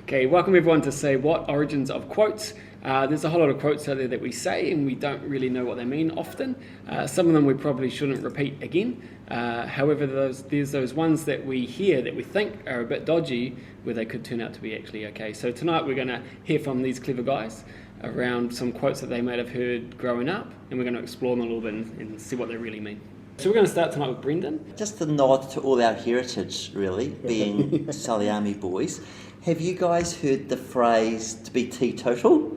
Okay, welcome everyone to Say What, Origins of Quotes. There's a whole lot of quotes out there that we say and we don't really know what they mean often. Some of them we probably shouldn't repeat again. However, there's those ones that we hear that we think are a bit dodgy where they could turn out to be actually okay. So tonight we're going to hear from these clever guys around some quotes that they might have heard growing up, and we're going to explore them a little bit and see what they really mean. So we're going to start tonight with Brendan. Just a nod to all our heritage, really, being Sally Army boys. Have you guys heard the phrase to be teetotal?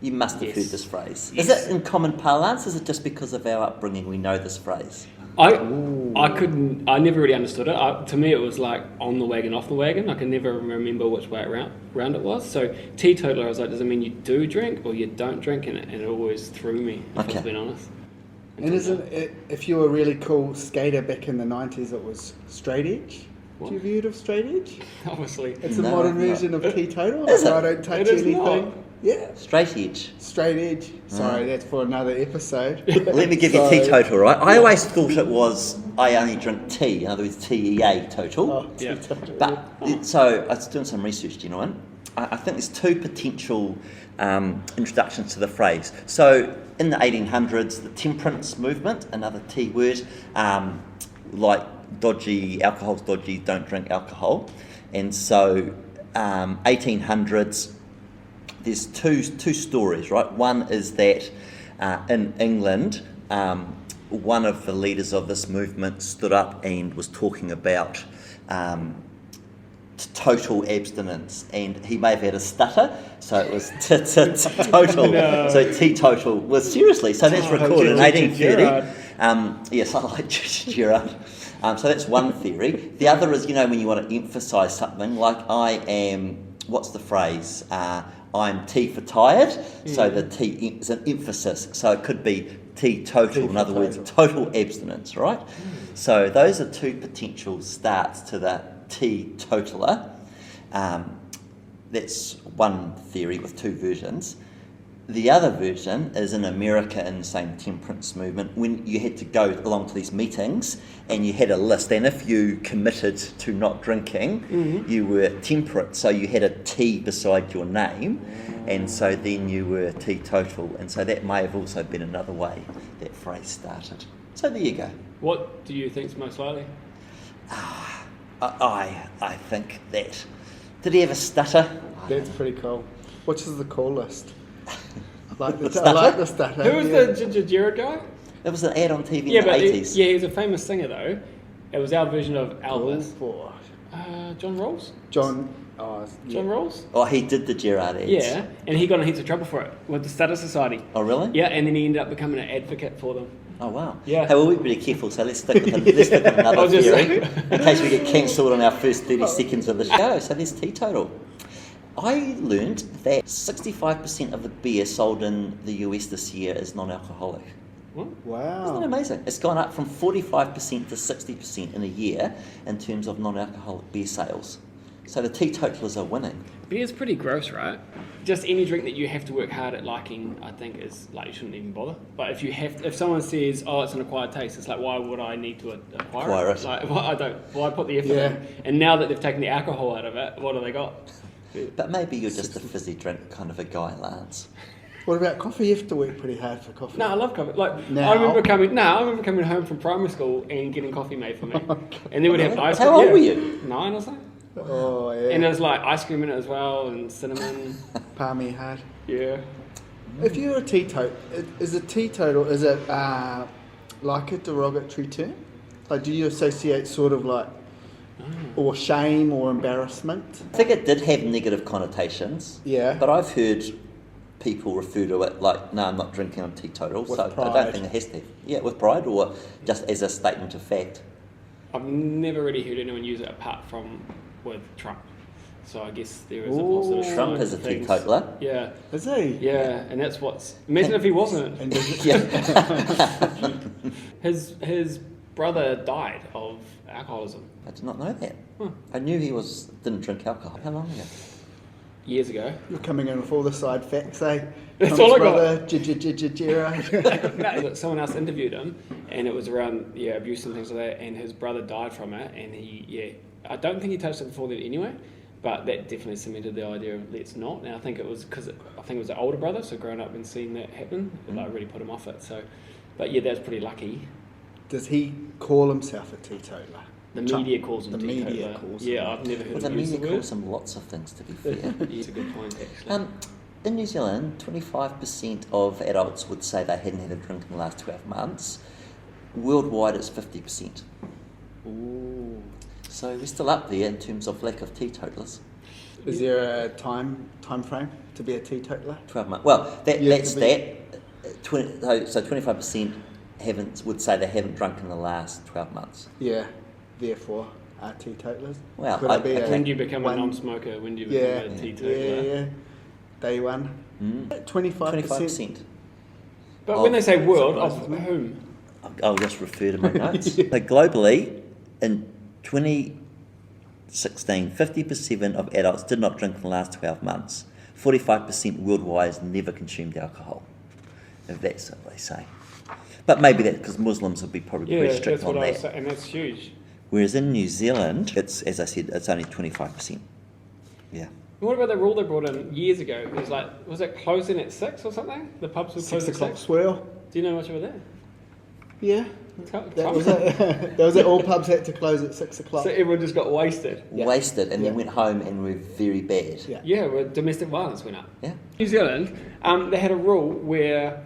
You must have heard this phrase. Yes. Is it in common parlance? Is it just because of our upbringing we know this phrase? I never really understood it. To me it was like on the wagon, off the wagon. I can never remember which way around it was. So teetotaler, I was like, does it mean you do drink or you don't drink? And it always threw me, if I was being honest. And isn't it, if you were a really cool skater back in the 90s, it was straight edge? What? Have you heard of straight edge? Obviously. It's a modern version of teetotal. Is Like, it? I don't touch It is anything. not. Yeah. Straight edge. Straight edge. Sorry, that's for another episode. Let me give you So- teetotal, right? I always thought it was I only drink tea, in other words, TEA total. Oh, Yeah. teetotal. So I was doing some research, do you know what? I think there's two potential introductions to the phrase. So in the 1800s, the temperance movement, another T word, like dodgy, alcohol's dodgy, don't drink alcohol. And so 1800s, there's two stories, right? One is that in England, one of the leaders of this movement stood up and was talking about total abstinence, and he may have had a stutter, so it was total. No. So teetotal was seriously. So that's recorded in 1830. Yes, I like Gerard. So that's one theory. The other is, when you want to emphasise something, like I am. What's the phrase? I'm tea for tired. So the T is an emphasis. So it could be teetotal. In other words, total abstinence, right? So those are two potential starts to the teetotaler. That's one theory with two versions. The other version is in America in the same temperance movement, when you had to go along to these meetings and you had a list, and if you committed to not drinking, you were temperate, so you had a T beside your name, and so then you were teetotal, and so that may have also been another way that phrase started. So there you go. What do you think is most likely? I think that. Did he have a stutter? That's pretty cool. Which is the coolest? I like the stutter. Who was the Ginger Gerard guy? It was an ad on TV Yeah, in the but 80s. he was a famous singer though. It was our version of Elvis. For John Rawls? John. John Rawls? Oh, he did the Gerard ads. Yeah, and he got in heaps of trouble for it with the Stutter Society. Oh, really? Yeah, and then he ended up becoming an advocate for them. Oh, wow. Yeah. Hey, well, we'd be careful, so let's stick with another I'll just theory, say- in case we get cancelled on our first 30 seconds of the show. So there's teetotal. I learned that 65% of the beer sold in the US this year is non-alcoholic. What? Wow. Isn't that amazing? It's gone up from 45% to 60% in a year in terms of non-alcoholic beer sales. So the teetotalers are winning. Beer's pretty gross, right? Just any drink that you have to work hard at liking, I think, is like you shouldn't even bother. But if someone says, "Oh, it's an acquired taste," it's like, why would I need to acquire it? Like, why put the effort in? And now that they've taken the alcohol out of it, what do they got? But maybe you're just a fizzy drink kind of a guy, Lance. What about coffee? You have to work pretty hard for coffee. No, I love coffee. Like Now? I remember coming home from primary school and getting coffee made for me, and then we'd have ice cream. How old were you? 9 or something. Oh, yeah. And there's like ice cream in it as well, and cinnamon. Palmy hard. Yeah. If you're a teetotal, is a teetotal, is it like a derogatory term? Like, do you associate sort of like, or shame or embarrassment? I think it did have negative connotations. Yeah. But I've heard people refer to it like, no, I'm not drinking, I'm teetotal. With so I pride. don't think it has to. Yeah, with pride, or just as a statement of fact. I've never really heard anyone use it apart from with Trump. So I guess there is a positive Trump side is to a things. teetotaler. Yeah. Is he? Yeah, and that's what's... Imagine if he wasn't. And does it, Yeah. His brother died of alcoholism I did not know that. I knew he didn't drink alcohol. How long ago? years ago. you're coming in with all the side facts, eh? That's Trump's all I got. brother, Gerard. No, someone else interviewed him, and it was around abuse and things like that, and his brother died from it, and I don't think he touched it before then anyway, But that definitely cemented the idea of let's not. And I think it was because it was an older brother, so growing up and seeing that happen, it like really put him off it. So, but yeah, that's pretty lucky. Does he call himself a teetotaler? The media calls him teetotaler. The media calls him. Yeah, I've never heard Well, the him use media the word. calls him lots of things, to be fair. Yeah, it's a good point, actually. In New Zealand, 25% of adults would say they hadn't had a drink in the last 12 months. Worldwide, it's 50%. Ooh. So we're still up there in terms of lack of teetotalers. Is there a time frame to be a teetotaler? 12 months. Well, that's to that. 25% would say they haven't drunk in the last 12 months. Yeah, therefore are teetotalers. Well, Could it be When do you become one- a non-smoker? When do you become a teetotaler? Yeah. Day one. 25%. 25%. But when they say world, of surprises me. whom? I'll just refer to my notes. So globally, in 2016, 50% of adults did not drink in the last 12 months. 45% worldwide never consumed alcohol, if that's what they say. But maybe that's because Muslims would be probably Yeah, pretty strict that's what on I was that. saying, and that's huge. Whereas in New Zealand, it's, as I said, it's only 25%. Yeah. What about the rule they brought in years ago? It was like, was it closing at 6 or something? The pubs would 6 close at o'clock 6. swirl. Do you know much about that? Yeah. Tell That me. was it. That was it. All pubs had to close at 6 o'clock. So everyone just got wasted. Yeah. Wasted and then Yeah. went home and were very bad. Yeah. Yeah, where domestic violence went up. Yeah. New Zealand, they had a rule where,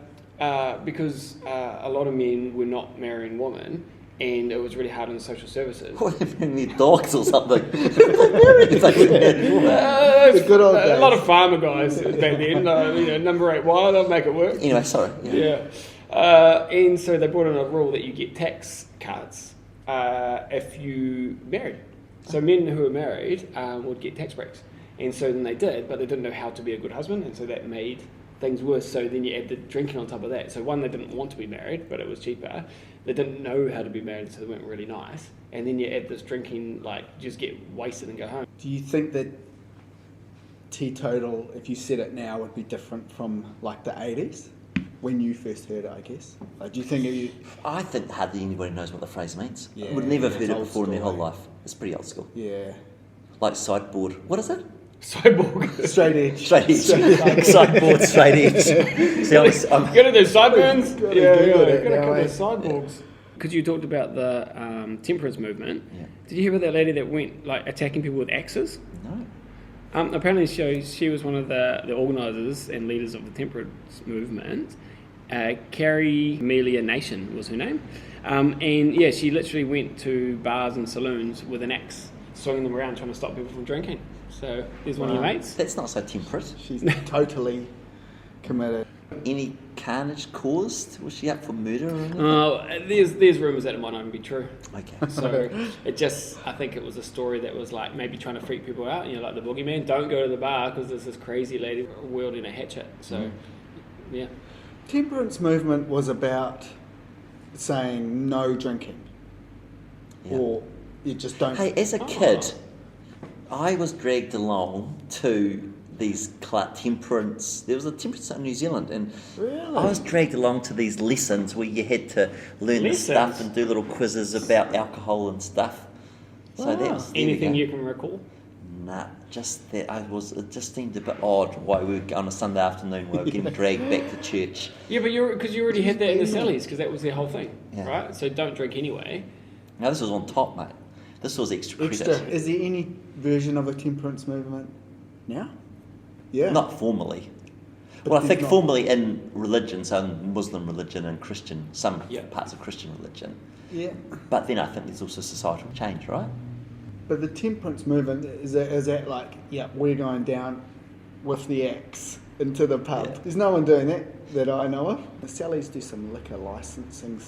because a lot of men were not marrying women, and it was really hard on the social services. What, they bring their dogs or something? It's like, The good old A days. lot of farmer guys back then, number 8 wire, they'll make it work. Anyway, sorry. Yeah. And so they brought in a rule that you get tax cards if you married. So men who were married would get tax breaks. And so then they did, but they didn't know how to be a good husband, and so that made things worse. So then you add the drinking on top of that. So one, they didn't want to be married, but it was cheaper. They didn't know how to be married, so they weren't really nice. And then you add this drinking, like, just get wasted and go home. Do you think that teetotal, if you said it now, would be different from like the 80s? When you first heard it, I guess. Like, do you think if you... I think hardly anybody knows what the phrase means. Yeah, Would never have it's heard it old before in their whole school, eh? life. It's pretty old school. Yeah. Like sideboard. What is it? Cyborg. Straight edge. Straight edge. Sideboard, straight edge. See, I'm Go to those sideburns. Gotta Yeah, Google yeah. it Gotta now, cut eh? those sideboards. Because you talked about the temperance movement. Yeah. Did you hear about that lady that went like attacking people with axes? No. Apparently, she was one of the organisers and leaders of the temperance movement. Carrie Amelia Nation was her name. And yeah, she literally went to bars and saloons with an axe, swinging them around trying to stop people from drinking. So there's one of your mates. That's not so temperate. She's totally committed. Any carnage caused? Was she up for murder or anything? There's rumours that it might not even be true. Okay. So I think it was a story that was like maybe trying to freak people out, like the boogeyman. Don't go to the bar because there's this crazy lady wielding a hatchet. So, yeah. Temperance movement was about saying no drinking. Yeah. Or you just don't... Hey, as a kid, I was dragged along to these temperance. There was a temperance in New Zealand, and Really? I was dragged along to these lessons where you had to learn the stuff Lessons? and do little quizzes about alcohol and stuff. So that was there we Anything go. you can recall? Nah, just that it just seemed a bit odd why we were on a Sunday afternoon we were getting dragged back to church. Yeah, but because you already had that in the Sallies, because that was their whole thing, Yeah. right? So don't drink anyway. Now this was on top, mate. This was extra credit. Extra. Is there any version of a temperance movement now? Yeah. Not formally. But Well, I there's think not- formally in religion, so in Muslim religion and Christian, some Yeah. parts of Christian religion. Yeah. But then I think there's also societal change, right? But the temperance movement, is that like, yeah, we're going down with the axe into the pub? Yeah. There's no one doing that I know of. The Sallies do some liquor licensing,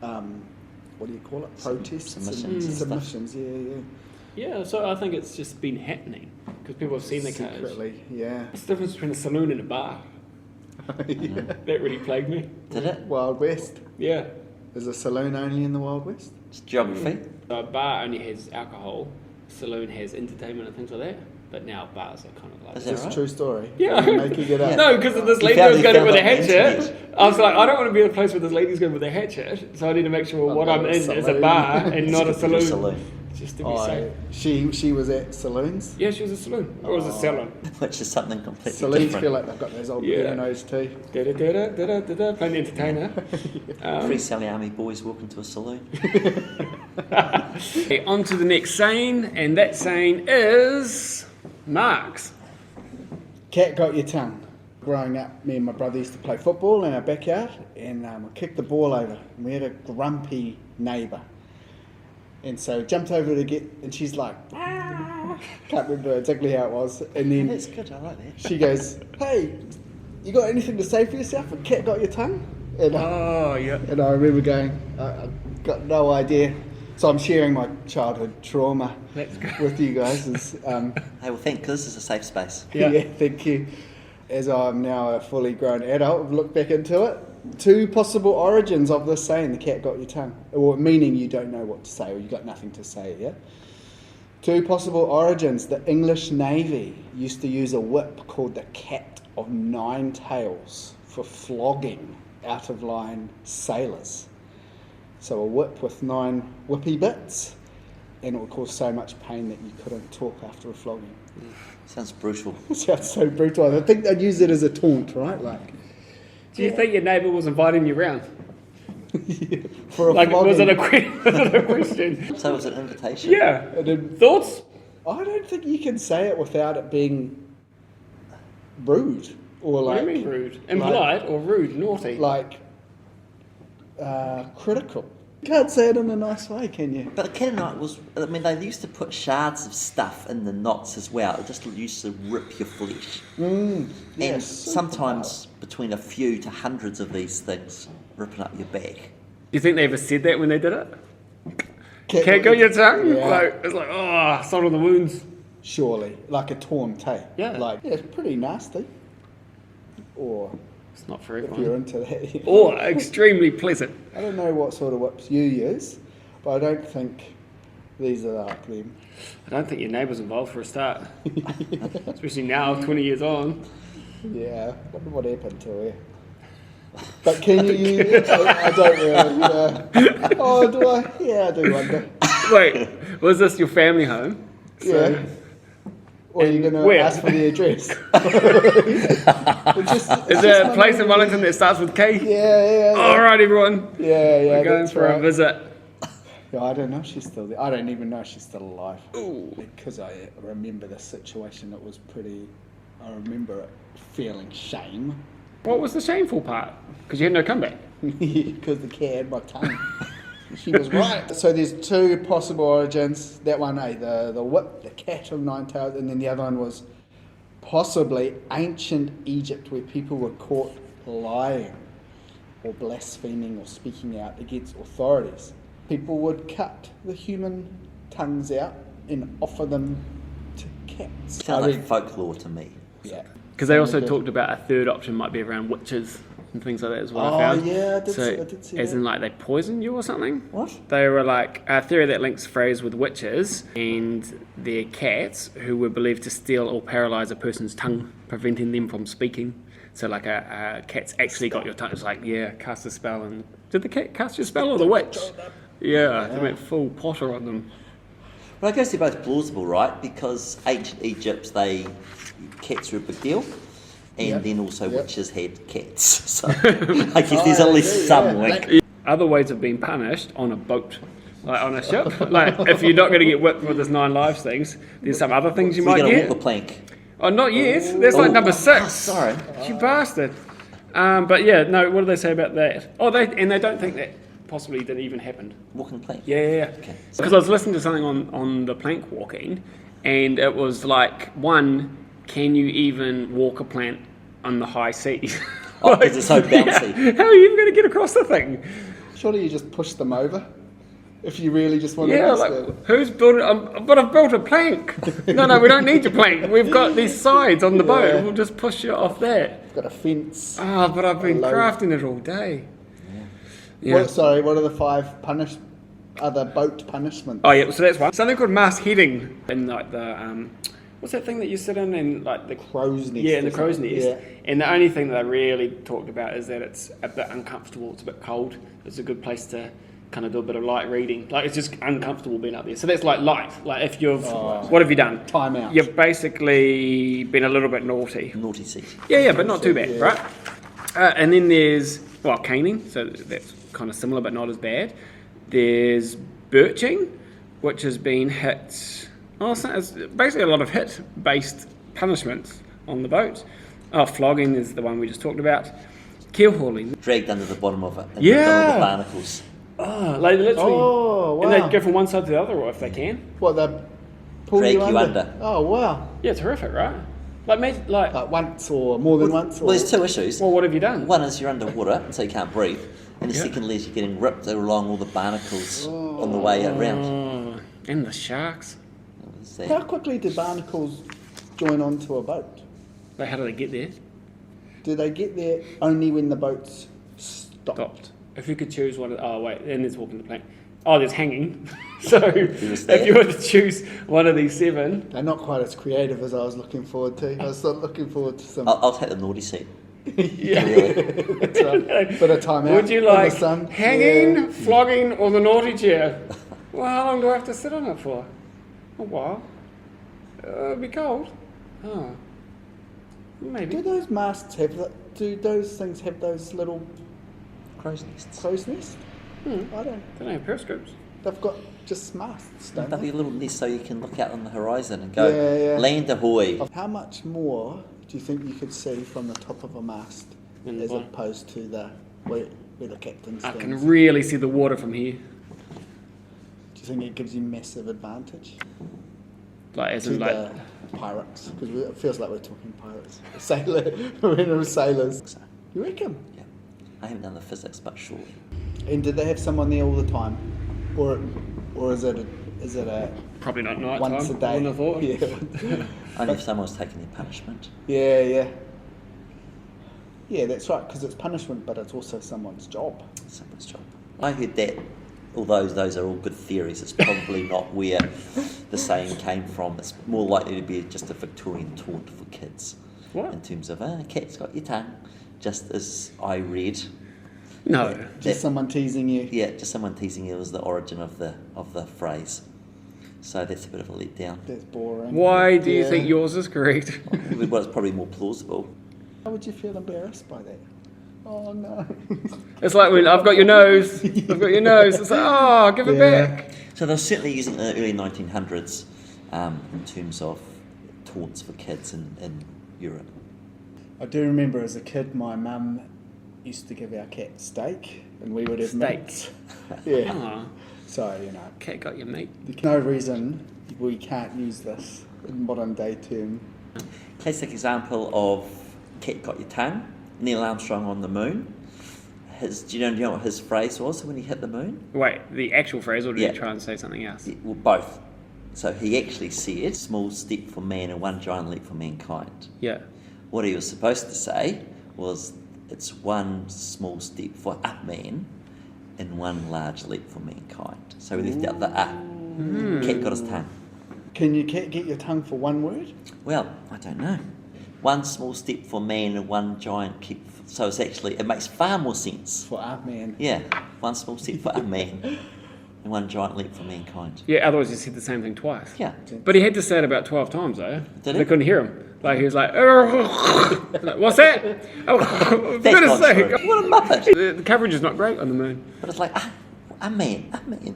what do you call it? Protests? submissions and stuff. Submissions, yeah. Yeah, so I think it's just been happening, because people have seen the cars. Secretly, yeah. What's the difference between a saloon and a bar? Yeah. That really plagued me. Did it? Wild West. Yeah. Is a saloon only in the Wild West? It's geography. A bar only has alcohol, saloon has entertainment and things like that, but now bars are kind of like Is Is that this a right? true story? Yeah. Are you making it up? No, because this You lady found- was you going in found with a it on the hatchet. internet. I was like, I don't want to be in a place where this lady's going with a hatchet, so I need to make sure Oh, what no, I'm a in is a saloon. bar and not a It's a saloon. just to be safe. She was at saloons. Yeah, she was a saloon. Or was a salon. Which is something completely Saloons different. feel like they've got those old pianos too. Da-da-da-da-da-da-da, playing the entertainer. Free Sally Army boys walk into a saloon. Okay, on to the next saying, and that saying is Mark's. Cat got your tongue. Growing up, me and my brother used to play football in our backyard, and I kicked the ball over. And we had a grumpy neighbour, and so jumped over to get, and she's like, ah! Can't remember exactly how it was. And then That's good, I like that. she goes, "Hey, you got anything to say for yourself? A cat got your tongue?" And, Oh, yeah. and I remember going, I got no idea. So I'm sharing my childhood trauma Let's go. with you guys. Hey, well, thank you. This is a safe space. Yeah. Thank you. As I'm now a fully grown adult, I've looked back into it. 2 possible origins of this saying, the cat got your tongue. Or meaning you don't know what to say, or you got nothing to say, yeah? 2 possible origins. The English Navy used to use a whip called the cat of 9 tails for flogging out of line sailors. So a whip with 9 whippy bits, and it would cause so much pain that you couldn't talk after a flogging. Sounds brutal. It sounds so brutal. I think they'd use it as a taunt, right? Like, Do you think your neighbour was inviting you round? for a Like, was it flogging. a question? So was it an invitation? Yeah. And then, Thoughts? I don't think you can say it without it being rude or What like do you mean rude? Impolite or rude? Naughty? critical. You can't say it in a nice way, can you? But the cat and knot was, I mean, they used to put shards of stuff in the knots as well. It just used to rip your flesh. And Yes. sometimes between a few to hundreds of these things ripping up your back. Do you think they ever said that when they did it? Cat Can't go your tongue? Yeah. Like, it's like, oh, salt on the wounds. Surely, like a taunt, hey? Yeah. Like, yeah, it's pretty nasty. Or It's not for if you're everyone. into that. Yeah. Or extremely pleasant. I don't know what sort of whips you use, but I don't think these are like them. I don't think your neighbour's involved for a start. Especially now, 20 years on. Yeah, I wonder what happened to her. But can you use it? I don't really. Yeah. Oh, do I? Yeah, I do wonder. Wait, was this your family home? Yeah. Or are you going to where? ask for the address? Is there a place in Wellington that starts with K? Yeah. All right, everyone. Yeah, We're going that's for right. a visit. Yeah, I don't know if she's still there. I don't even know if she's still alive. Ooh. Because I remember this situation. It was pretty. I remember it feeling shame. What was the shameful part? Because you had no comeback. Because the cat had my tongue. She was right. So there's 2 possible origins. That one, the whip, the cat of 9 tails, and then the other one was possibly ancient Egypt, where people were caught lying or blaspheming or speaking out against authorities. People would cut the human tongues out and offer them to cats. Sounds like folklore to me. Yeah. Because they also talked about a third option might be around witches and things like that as well. Oh, I found. yeah, I did so, see as that. in, like, they poison you or something? What? They were like a theory that links phrase with witches and their cats who were believed to steal or paralyze a person's tongue, preventing them from speaking. So, like, a cat's actually got your tongue. It's like, yeah, cast a spell. And did the cat cast your spell or the witch? Yeah, they went full Potter on them. Well, I guess they're both plausible, right? Because ancient Egypt, cats were a big deal. And Yep. then also Yep. witches had cats. So I guess there's at least some link. Other ways of being punished on a boat, like on a ship. Like, if you're not going to get whipped with this 9 lives things, there's some other things you We're might going to get. walk the plank. Oh, not yet. That's like Oh, number 6. oh, sorry. You bastard. But yeah, no, what do they say about that? Oh, they don't think that possibly didn't even happen. Walking the plank. Yeah. Okay. Because I was listening to something on the plank walking, and it was like, one, can you even walk a plank on the high seas? Oh, because it's so bouncy. Yeah, how are you even going to get across the thing? Surely you just push them over if you really just want to Yeah, ask like, it. who's built it? But I've built a plank. No, we don't need your plank. We've got these sides on the boat. Yeah. We'll just push you off that. Got a fence. Ah, but I've been Hello. crafting it all day. Yeah. What are the 5 other boat punishments? Oh yeah, so that's one. Something called mastheading in like the what's that thing that you sit in and like the Crow's nest. Yeah, in the or crow's something. nest. Yeah. And the only thing that I really talked about is that it's a bit uncomfortable. It's a bit cold. It's a good place to kind of do a bit of light reading. Like, it's just uncomfortable being up there. So that's like light. Like, if you've, what have you done? Time out. You've basically been a little bit naughty. Naughty seat. Yeah, but not too bad, Yeah. right? And then there's, caning, so that's kind of similar but not as bad. There's birching, which has been hit. Oh, so it's basically a lot of hit-based punishments on the boat. Oh, flogging is the one we just talked about. Keel hauling. Dragged under the bottom of it. And Yeah. ripped on all the barnacles. Oh, like literally. Oh, wow. And they go from one side to the other, or if they can. What, they pull Drag you you under? under. Oh, wow. Yeah, it's horrific, right? Like Once or more than once? Or? Well, there's two issues. well, what have you done? One is you're underwater, so you can't breathe. And the Yeah. second is you're getting ripped along all the barnacles on the way around. Oh, and the sharks. Is that- How quickly do barnacles join onto a boat? Like, how do they get there? Do they get there only when the boat's stopped? If you could choose one, oh wait, and there's walking the plank. Oh, there's hanging. So was if there. you were to choose one of these 7, They're not quite as creative as I was looking forward to. I was looking forward to some. I'll take the naughty seat. yeah. That's right. Bit of time out. Would you in the like sun. hanging, Yeah. flogging, or the naughty chair? Well, how long do I have to sit on it for? A while. It'll be cold. Oh, maybe. Do those masts have do those things have those little Crow's nests. crow's nests? I don't. They don't have periscopes. They've got just masts, don't There'll be they? a little nest so you can look out on the horizon and go, Yeah, yeah. land ahoy. How much more do you think you could see from the top of a mast In the as bottom. opposed to where the captain I stands? can really see the water from here. Do you think it gives you massive advantage Like, as to in, like, the pirates? Because it feels like we're talking pirates. We're sailors. You reckon? Yeah. I haven't done the physics, but surely. And did they have someone there all the time, or is it a probably not night once time. a day? I wouldn't have thought. Yeah. Only if someone was taking their punishment. Yeah. Yeah, that's right. Because it's punishment, but it's also someone's job. Someone's job. I heard that, although those are all good theories, it's probably not where the saying came from. It's more likely to be just a Victorian taunt for kids. What? In terms of, cat's got your tongue. Just as I read. No. Just someone teasing you. Yeah, just someone teasing you was the origin of the phrase. So that's a bit of a letdown. That's boring. Why do you Yeah. think yours is correct? Well, it's probably more plausible. How would you feel embarrassed by that? Oh no. It's like when I've got your nose. I've got your nose. It's like, oh, give it Yeah. back. So they're certainly using it in the early 1900s in terms of taunts for kids in Europe. I do remember as a kid, my mum used to give our cat steak, and we would have Steak. mince. Yeah. Oh, So cat got your meat. there's no reason we can't use this in modern day term. Classic example of cat got your tongue. Neil Armstrong on the moon. Do you know what his phrase was when he hit the moon? Wait, the actual phrase, or did Yeah. you try and say something else? Well, both. So he actually said, "Small step for man and one giant leap for mankind." Yeah. What he was supposed to say was, "It's one small step for a man and one large leap for mankind." So we left out the Cat got his tongue. Can you cat get your tongue for one word? Well, I don't know. One small step for man and one giant leap. So it makes far more sense. For our man. Yeah, one small step for a man and one giant leap for mankind. Yeah, otherwise he said the same thing twice. Yeah. But he had to say it about 12 times, though. Did They he? couldn't hear him. Like, he was like, like, what's that? Oh, for That's goodness not sake. true. What a muppet. The coverage is not great on the moon. But it's like, a man.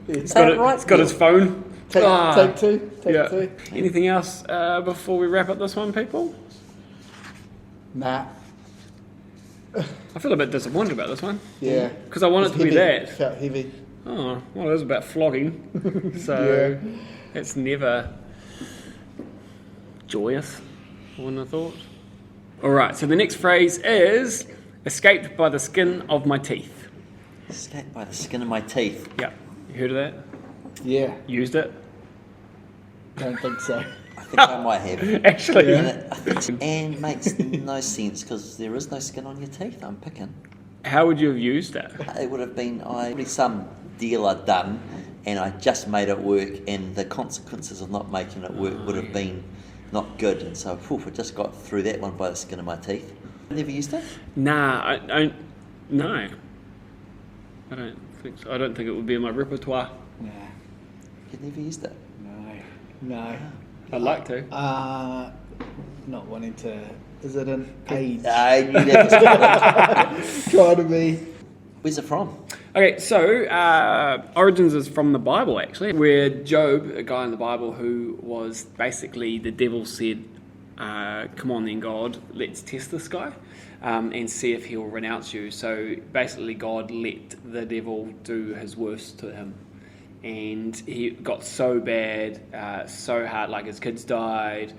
He's Say got, it right. it's got his phone. Take two. Take Yeah. two. Anything else before we wrap up this one, people? Nah. I feel a bit disappointed about this one. Yeah. Because I want it to be Heavy. that. Felt heavy. Oh, well, it is about flogging. So it's never joyous, I wouldn't have thought. All right, so the next phrase is escaped by the skin of my teeth. Escaped by the skin of my teeth. Yeah, you heard of that? Yeah. Used it? Don't think so. I think I might have. Actually, And makes no sense because there is no skin on your teeth. I'm picking. how would you have used that? It would have been probably some deal I'd done, and I just made it work, and the consequences of not making it work would have been not good. And so, I just got through that one by the skin of my teeth. Never used it. Nah, I don't. No, I don't I don't think it would be in my repertoire. Nah, You've never used it. no. I'd like to. Not wanting to. Is it an age? You never stop Trying to be. it. Where's it from? Okay, so Origins is from the Bible, actually, where Job, a guy in the Bible who was basically, the devil said, come on then, God, let's test this guy and see if he'll renounce you. So basically God let the devil do his worst to him. And he got so bad, so hard, like his kids died,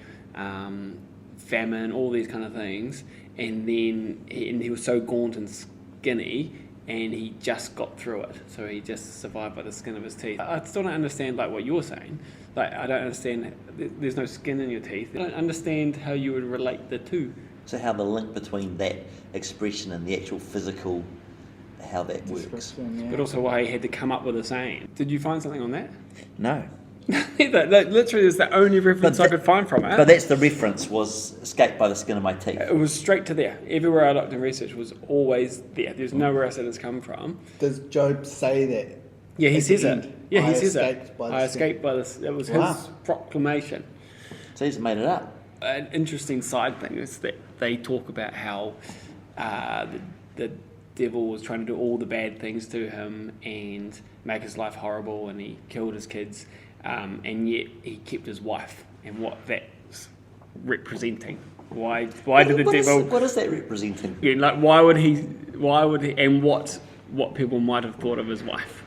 famine, all these kind of things. And then he was so gaunt and skinny, and he just got through it. So he just survived by the skin of his teeth. I still don't understand like what you're saying. Like, I don't understand, there's no skin in your teeth. I don't understand how you would relate the two. So how the link between that expression and the actual physical, how that works. Description, yeah. But also why he had to come up with a saying. Did you find something on that? No. that literally is the only reference I could find from it. But that's the reference, was escaped by the skin of my teeth. It was straight to there. Everywhere I looked in research was always there. There's nowhere else that it's come from. Does Job say that? Yeah, he at says the it. end? Yeah, he I says escaped it. by the I skin. escaped by this. It was Wow. his proclamation. So he's made it up. An interesting side thing is that they talk about how the devil was trying to do all the bad things to him and make his life horrible, and he killed his kids, and yet he kept his wife, and what that's representing. Why did the devil? What is that representing? Yeah, like why would he, and what people might have thought of his wife.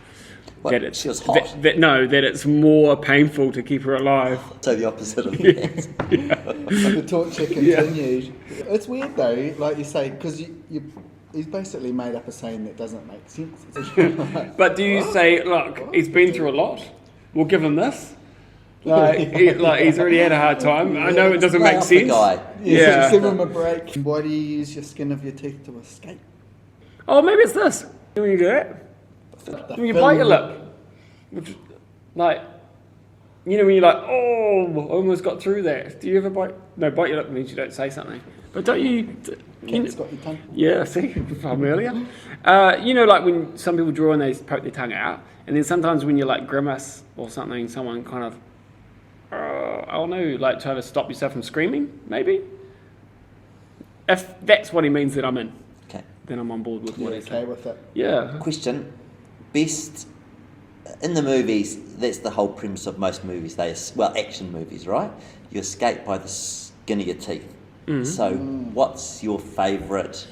What, That it's, she was hot? that it's more painful to keep her alive. So the opposite of that. The torture continued. It's weird though, like you say, because he's basically made up a saying that doesn't make sense. Like, But do you say, look, he's been through a lot, we'll give him this? He's already had a hard time. I know it doesn't Lay make off the sense. guy. Yeah. give him a break. Why do you use your skin of your teeth to escape? Oh, maybe it's this. When you do that, when you bite your lip, which, like, you know, when you're like, oh, I almost got through that. Do you ever bite? No, bite your lip means you don't say something. But don't you? Cat's got your tongue. Yeah, see, from earlier. You know, like when some people draw and they poke their tongue out, and then sometimes when you like grimace or something, someone kind of, I don't know, like try to stop yourself from screaming, maybe. If that's what he means, that I'm in. Okay. Then I'm on board with what You're he's okay saying. with it? Yeah. Question: best in the movies? That's the whole premise of most movies. Action movies, right? You escape by the skin of your teeth. Mm-hmm. So, what's your favourite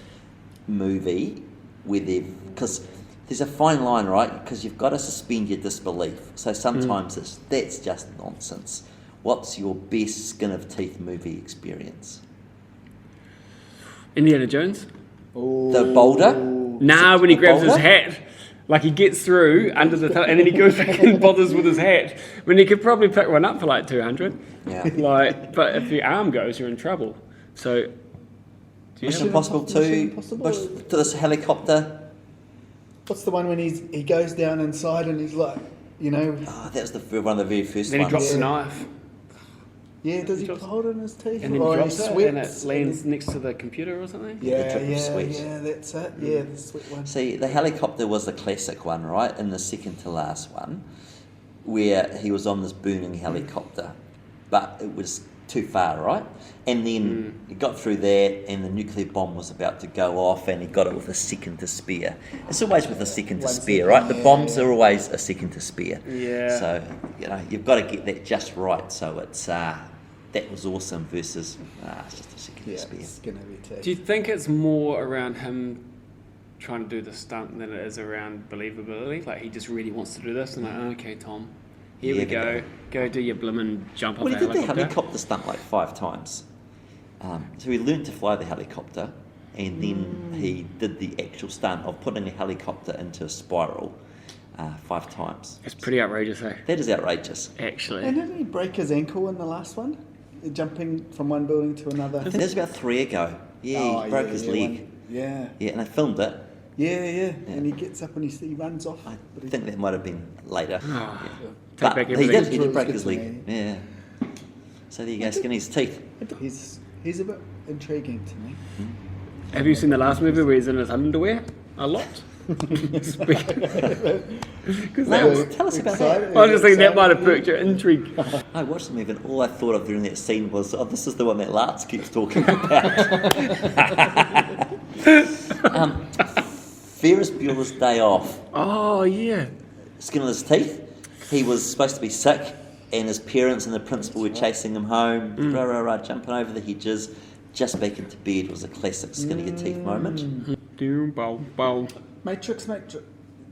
movie where because there's a fine line, right? Because you've got to suspend your disbelief. So sometimes that's just nonsense. What's your best skin of teeth movie experience? Indiana Jones. The boulder? Nah, when he The grabs his boulder? hat. Like he gets through under the and then he goes back and bothers with his hat. When he could probably pick one up for like 200. Yeah. Like, but if your arm goes, you're in trouble. So, do you Mission have Impossible Mission 2, Impossible. to this helicopter. What's the one when he goes down inside and he's like, you know, Oh, that was one of the very first then he ones. drops the Yeah. knife yeah, does he drops- hold it in his teeth? and then or he he drops it and it lands next to the computer or something. Yeah, drip of yeah, sweat. yeah, that's it. Yeah, the sweat one. See, the helicopter was the classic one, right? And the second to last one, where he was on this burning helicopter, but it was too far, right? And then he got through that, and the nuclear bomb was about to go off, and he got it with a second to spare. It's always with a second to One spare, second, right? The yeah, bombs are always a second to spare. Yeah. So, you've got to get that just right. So it's that was awesome versus it's just a second Yeah, to spare. skin of your teeth. Do you think it's more around him trying to do the stunt than it is around believability? Like he just really wants to do this, and like, okay, Tom, here we go. Go do your blimmin' jump off Well, a he did the helicopter. helicopter stunt like 5 times. So he learned to fly the helicopter, and then he did the actual stunt of putting a helicopter into a spiral 5 times. It's pretty outrageous, eh? That is outrageous. Actually. And didn't he break his ankle in the last one? Jumping from one building to another. That was about 3 ago. Yeah, Oh, he broke yeah, his yeah, leg. one- Yeah. Yeah, and I filmed it. Yeah. And he gets up and he runs off. I But he- think that might have been later. Ah, Yeah. Take But back he everything. did It's break good his to leg. me. Yeah. So there you go, skin his teeth. He's a bit intriguing to me. Have you seen the last movie where he's in his underwear a lot? Lance, tell us about that. I was just thinking that might have perked your intrigue. I watched the movie and all I thought of during that scene was, oh, this is the one that Lance keeps talking about. Ferris Bueller's Day Off. Oh, yeah. Skin on his teeth. He was supposed to be sick, and his parents and the principal were chasing him home, jumping over the hedges. Just back into bed was a classic skin of your teeth moment. Matrix. Do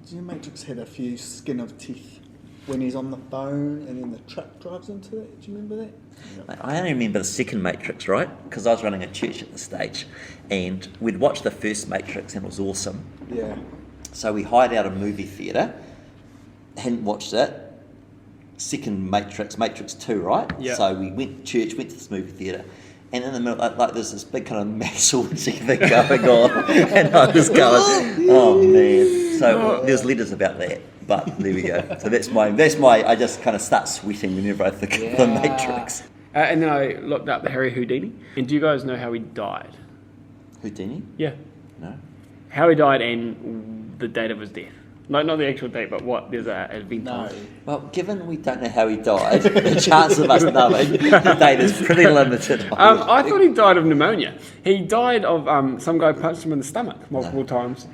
you know Matrix had a few skin of teeth when he's on the phone and then the truck drives into it? Do you remember that? I only remember the second Matrix, right? Because I was running a church at the stage, and we'd watched the first Matrix and it was awesome. Yeah. So we hired out a movie theatre, hadn't watched it. Second Matrix 2, right? Yeah. So we went to church, went to this movie theatre, and in the middle, like there's this big kind of mass orgy thing going on, and I was going, oh man. So there's letters about that, but there we go. So that's my. I just kind of start sweating whenever I think of the Matrix. And then I looked up the Harry Houdini. And do you guys know how he died? Houdini? Yeah. No. How he died and the date of his death. No, not the actual date, but what there's a event. No. Well, given we don't know how he died, the chance of us knowing the date is pretty limited. I thought he died of pneumonia. He died of some guy punched him in the stomach multiple times.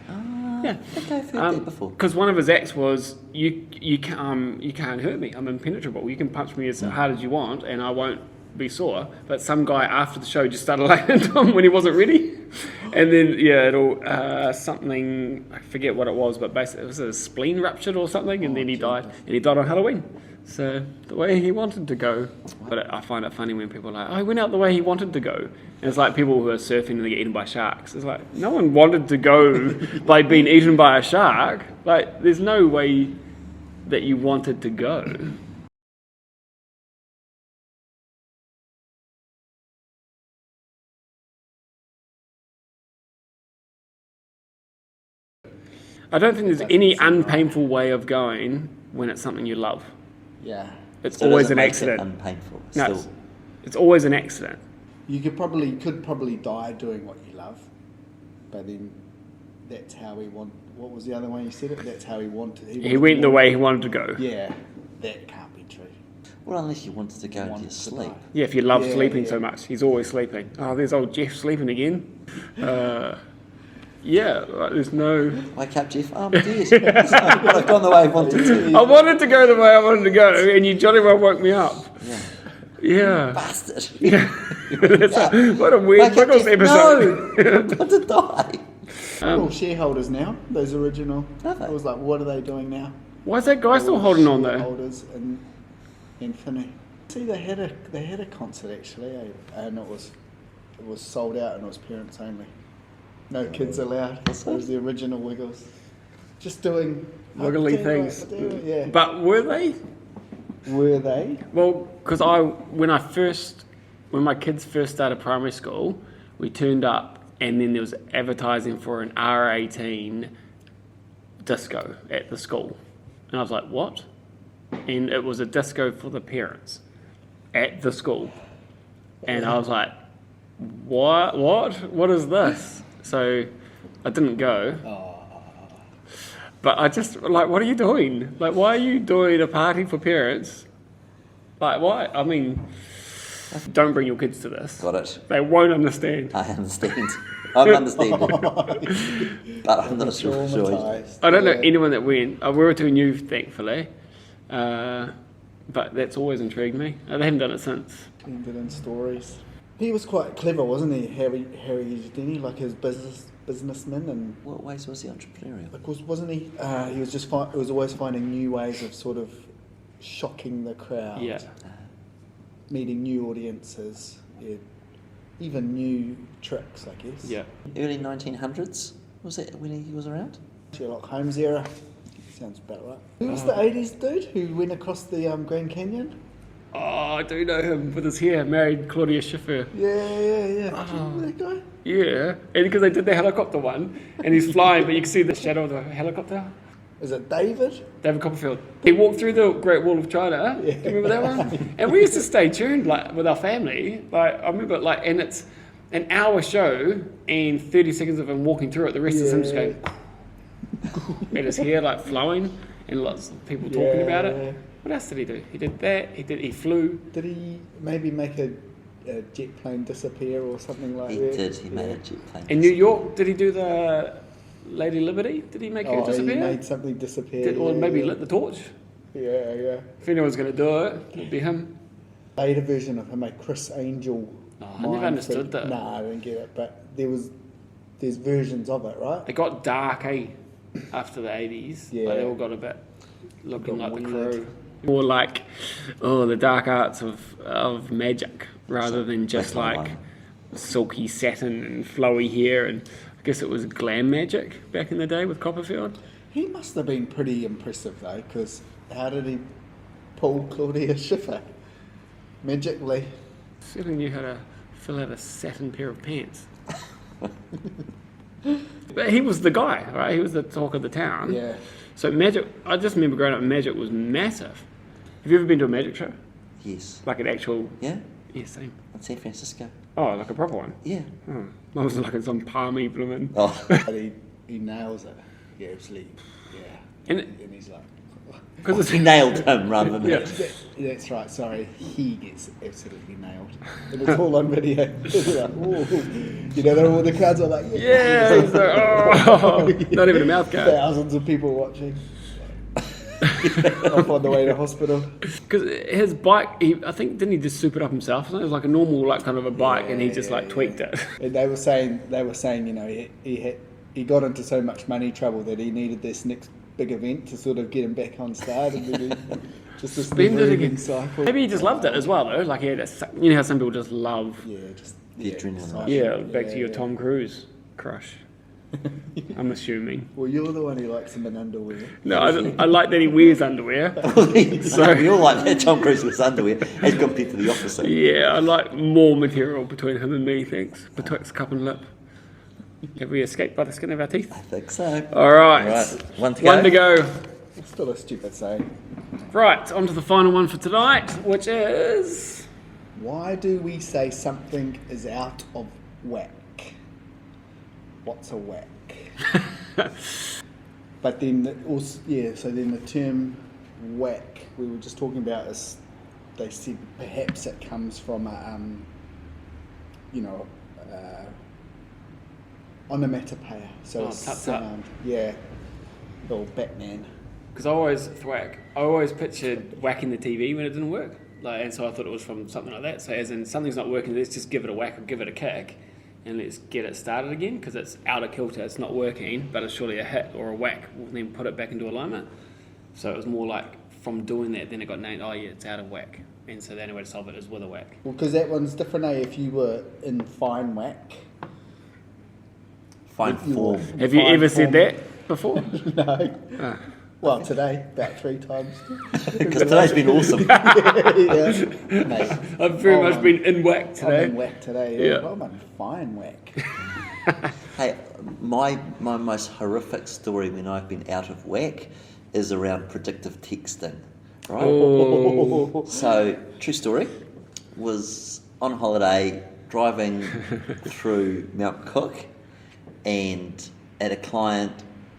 Yeah. I think I've heard that before. Because one of his acts was, you can't hurt me. I'm impenetrable. You can punch me as hard as you want, and I won't be sore. But some guy after the show just started laying into him when he wasn't ready, and then something, I forget what it was, but basically it was a spleen ruptured or something, and then he died. And he died on Halloween. So the way he wanted to go. But I find it funny when people are like, oh, he went out the way he wanted to go. And it's like people who are surfing and they get eaten by sharks. It's like, no one wanted to go by being eaten by a shark. Like, there's no way that you wanted to go. I don't think there's any unpainful way of going when it's something you love. Yeah. It's So always does it an make accident. it unpainful. No, Still. it's always an accident. You could probably die doing what you love, but then that's how he want. What was the other way you said it? That's how he wanted. He went the way he wanted to go. Yeah, that can't be true. Well, unless you wanted to go into your sleep. Yeah, if you love Yeah, sleeping yeah. so much, he's always sleeping. Oh, there's old Jeff sleeping again. Yeah, like, there's no... Wake up, Jeff. Oh, I'm dead. But I've gone the way I wanted to. I wanted to go the way I wanted to go, and you jolly well woke me up. Yeah. Yeah. Bastard. What a weird Wake up, Wiggles Jeff. episode. No! I want to die. They're all shareholders now. Those original. Are they? I was like, what are they doing now? Why is that guy still holding on though? Shareholders in Infinity. See, they had a concert actually, and it was sold out and it was parents only. No kids allowed. It was the original Wiggles. Just doing Wiggly things. Yeah. But were they? Were they? Well, because when my kids first started primary school, we turned up and then there was advertising for an R18 disco at the school. And I was like, what? And it was a disco for the parents at the school. And I was like, what? What is this? So I didn't go. But I just, like, what are you doing? Like, why are you doing a party for parents? Like, why? I mean, don't bring your kids to this. Got it. They won't understand. I understand. I'm understanding. But I'm not sure. Traumatised. I don't know anyone that went. We were too new, thankfully. But that's always intrigued me. They haven't done it since. Ended in stories. He was quite clever, wasn't he, Harry Houdini, like his businessman, and What ways was he entrepreneurial? of course, wasn't he? He was just he was always finding new ways of sort of shocking the crowd. Yeah. Meeting new audiences, yeah, even new tricks, I guess. Yeah. Early 1900s? Was that when he was around? Sherlock Holmes era. Sounds about right. Who was the 80s dude who went across the Grand Canyon? Oh, I do know him with his hair. Married Claudia Schiffer. Yeah. Do you remember that guy? Yeah. And because they did the helicopter one, and he's flying, but you can see the shadow of the helicopter. Is it David? David Copperfield. He walked through the Great Wall of China. Yeah. Do you remember that one? And we used to stay tuned, like, with our family. Like, I remember, like, and it's an hour show and 30 seconds of him walking through it. The rest is him just going. and his hair like flowing, and lots of people talking about it. What else did he do? He did that. He flew. Did he maybe make a jet plane disappear or something like He that? did. He made a jet plane. In New York, did he do the Lady Liberty? Did he make her disappear? He made something disappear. Or maybe lit the torch? Yeah. If anyone's going to do it, it'd be him. Later version of him, a Chris Angel. I never understood that. No, I didn't get it. But there's versions of it, right? It got dark, after the 80s. Yeah. Like, they all got a bit looking Got like the weird. Crew. More like, the dark arts of magic, rather than just That's my like one. silky satin and flowy hair. And I guess it was glam magic back in the day with Copperfield. He must have been pretty impressive though, because how did he pull Claudia Schiffer magically? Certainly knew how to fill out a satin pair of pants. But he was the guy, right? He was the talk of the town. Yeah. So magic, I just remember growing up, magic was massive. Have you ever been to a magic show? Yes. Like an actual... Yeah. Yeah, same. In San Francisco. Oh, like a proper one? Yeah. Oh, mine was like in some palmy blooming... Oh. But he nails it. Yeah, absolutely. Yeah. And he's like... Because He nailed him rather than Yeah. it. That's right, sorry. He gets absolutely nailed. And it's all on video. It's like, ooh. You know, all the crowds are like, Yeah, he's like, oh, not even a mouth guard. Thousands of people watching. Off on the way to hospital. Because his bike, I think, didn't he just soup it up himself? It was like a normal, like kind of a bike, and he just like tweaked it. And they were saying, you know, he got into so much money trouble that he needed this next big event to sort of get him back on start, and then he just this Spend it never-ending again. cycle. Maybe he just loved it as well, though. Like he had you know how some people just love. Yeah, just The adrenaline cycle. rush. Yeah, back to your yeah. Tom Cruise crush. I'm assuming. Well, you're the one who likes him in underwear. No, I like that he wears underwear. So we all like that Tom Cruise with underwear as compared to the opposite. Yeah, I like more material between him and me, thanks. Betwixt cup and lip. Have we escaped by the skin of our teeth? I think so. All right. Right, one to One to go. go. It's still a stupid saying. Right, on to the final one for tonight, which is... Why do we say something is out of whack? What's a whack? But then also, so then the term whack we were just talking about is, they said perhaps it comes from a, onomatopoeia. So it's tut-tut. sound. Yeah. Little Batman. Because I always pictured whacking the TV when it didn't work. And so I thought it was from something like that. So as in, something's not working, let's just give it a whack or give it a kick, and let's get it started again, because it's out of kilter, it's not working, but it's surely a hit or a whack, we'll then put it back into alignment. So it was more like, from doing that, then it got named, it's out of whack. And so the only way to solve it is with a whack. Well, because that one's different, if you were in fine whack. Fine form. Have you Fine ever said form. that before? No. Ah. Well, today, about 3 times. Because today's been awesome. Yeah. Mate, I've very I'm much on- been in whack today. I'm in whack today. Yeah. Well, I'm on fine whack. Hey, my most horrific story when I've been out of whack is around predictive texting, right? Oh. So, true story, was on holiday driving through Mount Cook and at a client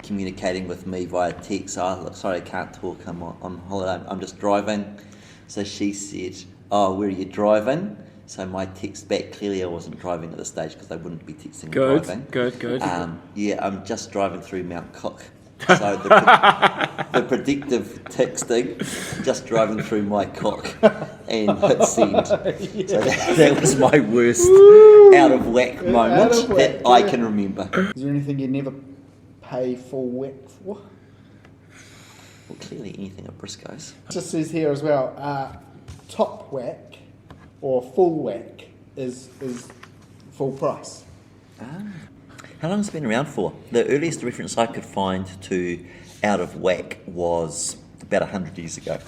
communicating with me via text. Look, sorry, I can't talk, I'm on holiday, I'm just driving. So she said, where are you driving? So my text back, clearly I wasn't driving at this stage because I wouldn't be texting and driving. Good. I'm just driving through Mount Cook. So the predictive texting, just driving through my cook, and hit send. So that was my worst out of whack moment Out of whack, that I can remember. Is there anything you never pay full whack for? Well, clearly anything at Briscoe's. It just says here as well, top whack or full whack is full price. How long has it been around for? The earliest reference I could find to out of whack was about 100 years ago,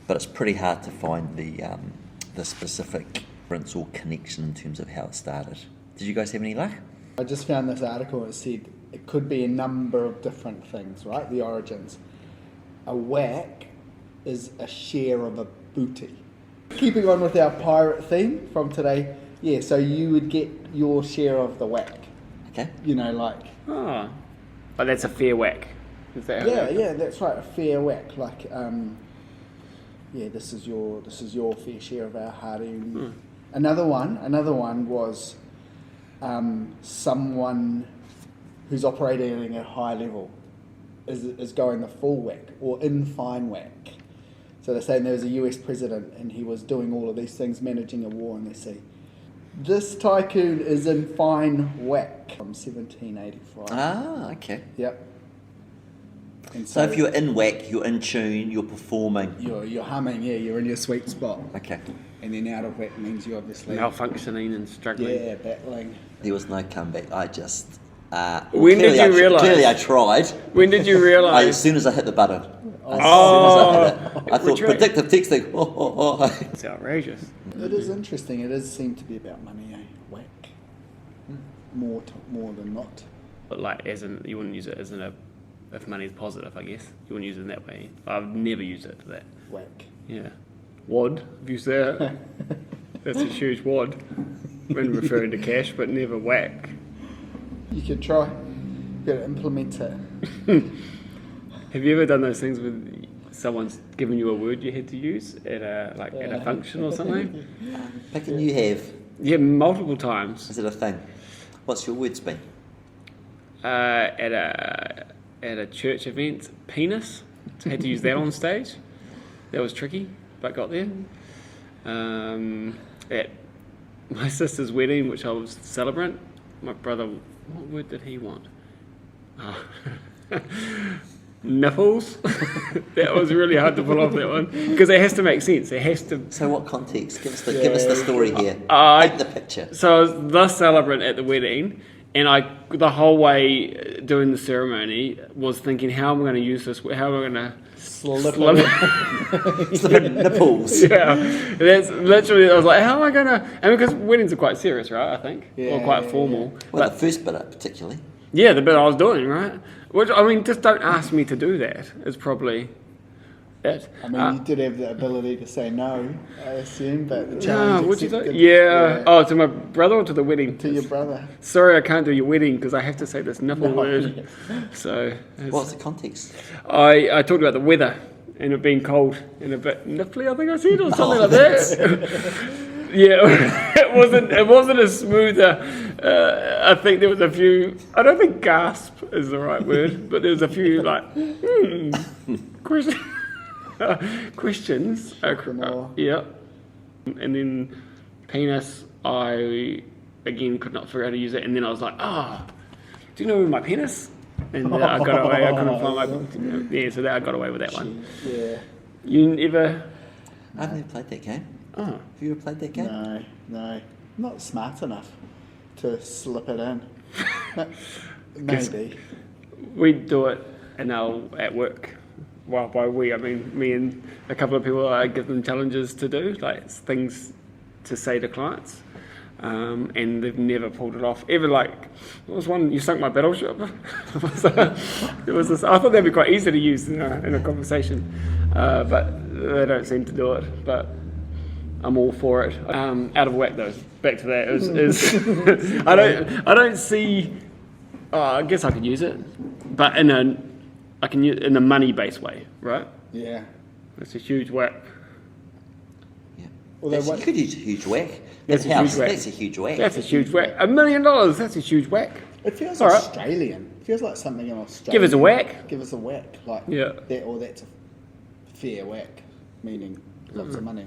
but it's pretty hard to find the specific reference or connection in terms of how it started. Did you guys have any luck? I just found this article. It said it could be a number of different things, right? The origins. A whack is a share of a booty. Keeping on with our pirate theme from today, so you would get your share of the whack. Okay. You know, like, Oh, but that's a fair whack. Is that how Yeah, that- yeah, that's right. A fair whack, like yeah, this is your fair share of our hard-earned. Another one was someone who's operating at a high level is going the full whack or in fine whack. So they're saying there was a US president and he was doing all of these things, managing a war in the sea. This tycoon is in fine whack from 1785. Ah, okay. Yep. And So if you're in whack, you're in tune, you're performing. you're humming, yeah, you're in your sweet spot. Okay. And then out of whack means you're obviously malfunctioning and struggling. yeah, battling. There was no comeback. I just. When did you realise? Clearly, I tried. When did you As realise? soon as I hit the button. Oh. As soon as I hit it, I thought Which way? predictive texting. Oh. It's outrageous. It is interesting. It does seem to be about money, eh? Whack. More than not. But like, as in, you wouldn't use it as in a, if money is positive, I guess. You wouldn't use it in that way. I've never used it for that. Whack. Yeah. Wad, have you seen that? That's a huge wad when referring to cash, but never whack. You could try. You could implement it. Have you ever done those things with someone's given you a word you had to use at a function or something? Picking you have. Yeah, multiple times. Is it a thing? What's your word spin? At a church event, penis. Had to use that on stage. That was tricky, but got there. At my sister's wedding, which I was the celebrant, my brother, what word did he want? Oh. Nipples. That was really hard to pull off, that one, because it has to make sense. It has to. So what context? Give us the story here. Paint the picture. So I was the celebrant at the wedding, and I the whole way doing the ceremony was thinking, how am I going to use this? How am I going to Slip Slipping nipples. Yeah, that's literally. I was like, how am I going to? And because weddings are quite serious, right? I think, or quite formal. Well, But the first bit particularly. yeah, the bit I was doing, right? Which I mean, just don't ask me to do that. Is probably it. I mean, you did have the ability to say no, I assume, but the No, challenge what'd you say? accepted. Yeah. Oh, to my brother or to the wedding? To your brother. Sorry, I can't do your wedding because I have to say this nipple No. word. So it's- What's the context? I talked about the weather and it being cold and a bit nipply, I think I said, or something like that. Yeah, it wasn't a smoother. I think there was a few. I don't think gasp is the right word, but there was a few like questions. Yeah, and then penis. I again could not figure out how to use it, and then I was like, do you know my penis? And I got away. I couldn't find my. Yeah, so that I got away with that one. Yeah. You ever? I've never played that game. Oh. Have you ever played that game? No. Not smart enough to slip it in. Maybe. We do it at work. Well, by we, I mean me and a couple of people. I give them challenges to do, like things to say to clients, and they've never pulled it off. Ever like, what was one? You sunk my battleship. It was this. I thought that'd be quite easy to use in a conversation, but they don't seem to do it. But I'm all for it. Out of whack though. Back to that is I don't see. I guess I could use it, but I can use it in a money-based way, right? Yeah. It's a huge whack. Yeah. Although You could use a huge whack. That's a huge whack. That's a huge whack. That's a huge whack. $1 million. That's a huge whack. It feels All right. Australian. It feels like something in Australia. Give us a whack. Give us a whack. Like Yeah. that's a fair whack, meaning lots of money.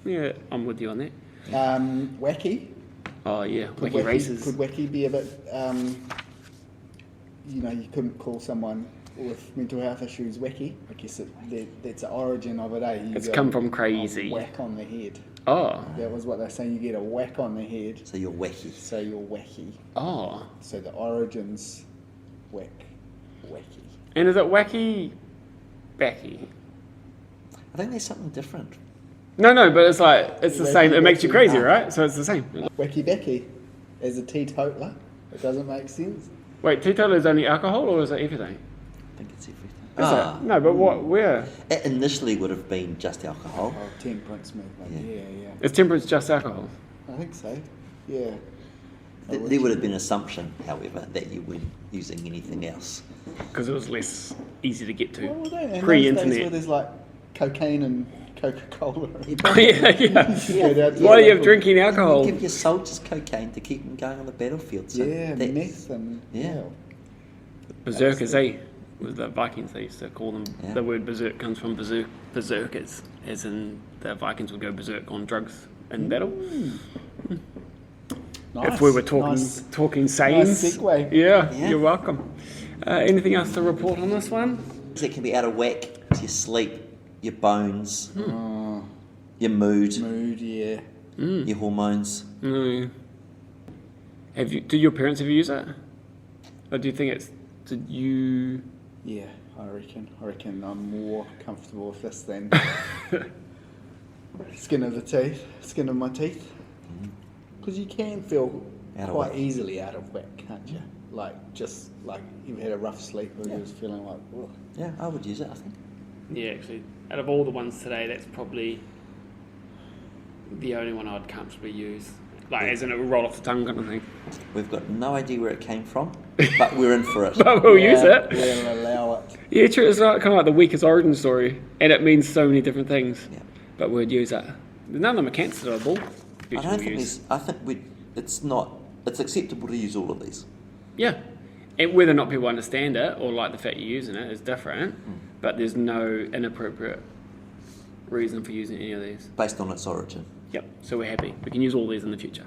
Yeah, I'm with you on that. Wacky. Oh yeah, Could wacky races. Could wacky be a bit? You couldn't call someone with mental health issues wacky. I guess that's the origin of it. You It's go come from a crazy. whack on the head. Oh, That was what they're saying. You get a whack on the head, So you're wacky. so you're wacky. oh. So the origins, wacky. And is it wacky, backy? I think there's something different. No, but it's like it's the Wacky, same. It makes you wacky. crazy, right? So it's the same. Wacky Becky, as a teetotaler, it doesn't make sense. Wait, teetotal is only alcohol, or is it everything? I think it's everything. Is it? No, but what? Where? It initially would have been just alcohol. Oh, temperance movement. Yeah. Is temperance just alcohol? I think so. Yeah. There would have been an assumption, however, that you weren't using anything else. Because it was less easy to get to. Well, in Pre-internet. those days where there's like cocaine and Coca-Cola. Yeah. Why do you have drinking alcohol? You give your soldiers cocaine to keep them going on the battlefield. So Yeah, that's- meth and Yeah. Berserkers, with the Vikings, they used to call them. Yeah. The word berserk comes from berserkers, as in the Vikings would go berserk on drugs in battle. Nice, If we were talking nice sayings. segue. Yeah, Yeah. you're welcome. Anything else to report on this one? That can be out of whack to your sleep, your bones, Oh, your mood, mood, yeah. your hormones. No. Do your parents ever use it? Or do you think it's... Did you... Yeah, I reckon I'm more comfortable with this than skin of my teeth. Because you can feel Out of quite whack. easily out of whack, can't you? Like, just like you've had a rough sleep or you're just feeling like, ugh. Yeah, I would use it, I think. Yeah, actually, out of all the ones today, that's probably the only one I'd comfortably use. Like, as in it will roll off the tongue kind of thing. We've got no idea where it came from, but we're in for it. But we'll use it. We'll allow it. Yeah, true. It's like, kind of like the weakest origin story, and it means so many different things. Yeah. But we'd use it. None of them are cancelable. I don't think it's acceptable to use all of these. Yeah. And whether or not people understand it or like the fact you're using it is different, but there's no inappropriate reason for using any of these. Based on its origin. Yep. So we're happy. We can use all these in the future.